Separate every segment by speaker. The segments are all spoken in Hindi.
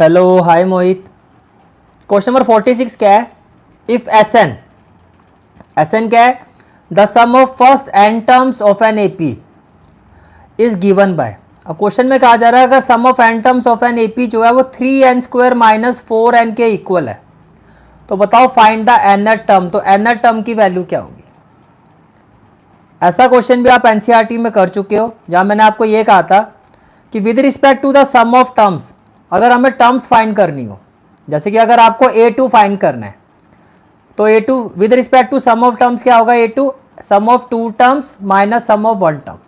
Speaker 1: Hello hi Mohit. Question number 46 क्या है? इफ एस एन क्या है? The sum of first n terms of an AP is given by. अब क्वेश्चन में कहा जा रहा है अगर sum of n terms of an AP जो है वो 3n² माइनस 4n के इक्वल है तो बताओ फाइंड द nth टर्म। तो nth टर्म की वैल्यू क्या होगी? ऐसा क्वेश्चन भी आप एनसीईआरटी में कर चुके हो जहां मैंने आपको ये कहा था कि with respect to the sum of terms, अगर हमें टर्म्स फाइंड करनी हो, जैसे कि अगर आपको A2 फाइंड करना है तो A2 with respect to sum of terms क्या होगा? A2 sum of 2 terms minus sum of 1 term.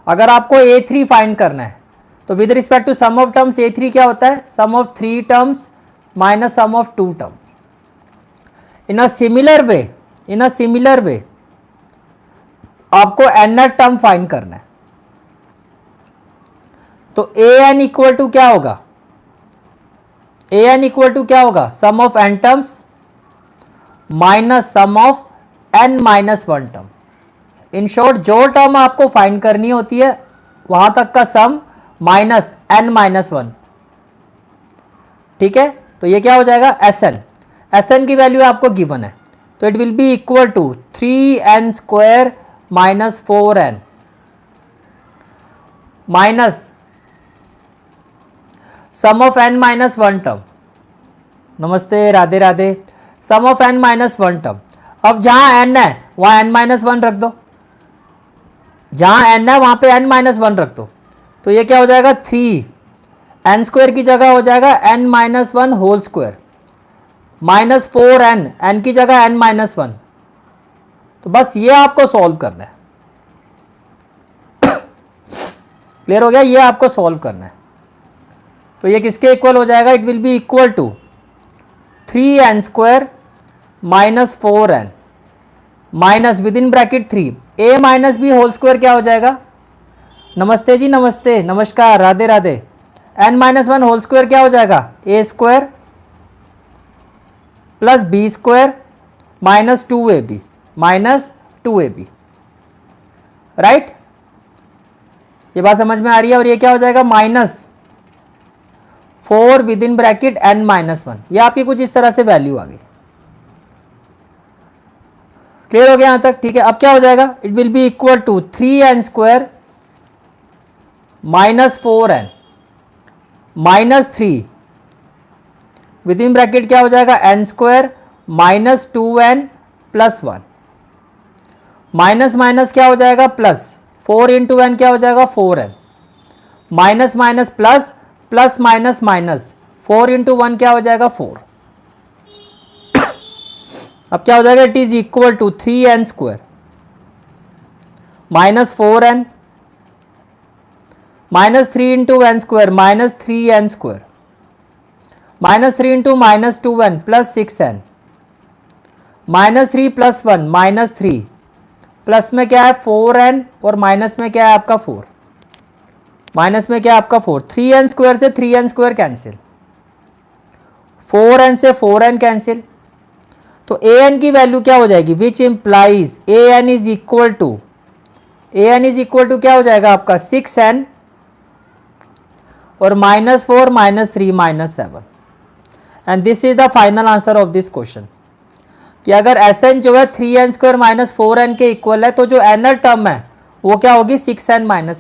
Speaker 1: अगर आपको A3 फाइंड करना है तो with respect to sum of terms A3 क्या होता है? Sum of 3 terms minus sum of 2 terms. In a similar way आपको nth टर्म फाइंड करना है तो an इक्वल टू क्या होगा? an इक्वल टू क्या होगा? Sum of n terms minus sum of n minus 1 term. In short जो टर्म आपको फाइंड करनी होती है वहां तक का सम माइनस n माइनस 1। ठीक है, तो ये क्या हो जाएगा? Sn की वैल्यू आपको गिवन है तो it will be equal to 3n² minus 4n minus sum of n minus 1 term. नमस्ते, Radhe Radhe. Sum of n minus 1 term. अब जहां n है वहां n माइनस 1 रख दो, जहां n है वहां पे n माइनस 1 रख दो तो ये क्या हो जाएगा? 3n² की जगह हो जाएगा n minus 1 whole square minus 4n, n की जगह n माइनस 1। तो बस ये आपको सॉल्व करना है। क्लियर हो गया? ये आपको सॉल्व करना है तो ये किसके इक्वल हो जाएगा? It will be equal to 3n² minus 4n minus within bracket 3 a minus b whole square क्या हो जाएगा? नमस्ते जी, नमस्ते, नमस्कार, Radhe Radhe. n minus 1 whole square क्या हो जाएगा? a² plus b² minus 2ab right. ये बात समझ में आ रही है? और ये क्या हो जाएगा? Minus 4 with in bracket n minus 1। ये आपकी कुछ इस तरह से वैल्यू आ गई। क्लियर हो गया यहां तक? ठीक है, अब क्या हो जाएगा? It will be equal to 3n² minus 4n minus 3 within bracket क्या हो जाएगा? n² minus 2n plus 1 minus minus क्या हो जाएगा? प्लस 4 इंटू n क्या हो जाएगा? 4n minus minus plus plus minus minus 4 into 1 क्या हो जाएगा? 4। अब क्या हो जाएगा? It is equal to 3n² minus 4n minus 3 into n² minus 3n² minus 3 into minus 2n plus 6n minus 3 plus 1 minus 3 plus में क्या है? 4n और माइनस में क्या है आपका? 4। माइनस में क्या है आपका? 4। 3n² से 3n² कैंसिल, 4n से 4n कैंसिल तो an की वैल्यू क्या हो जाएगी? Which implies an is equal to क्या हो जाएगा आपका? 6n और minus 4 minus 3 minus 7। And this is the final answer of this question कि अगर Sn जो है 3n² माइनस 4n के इक्वल है तो जो nth टर्म है वो क्या होगी? 6n minus 7।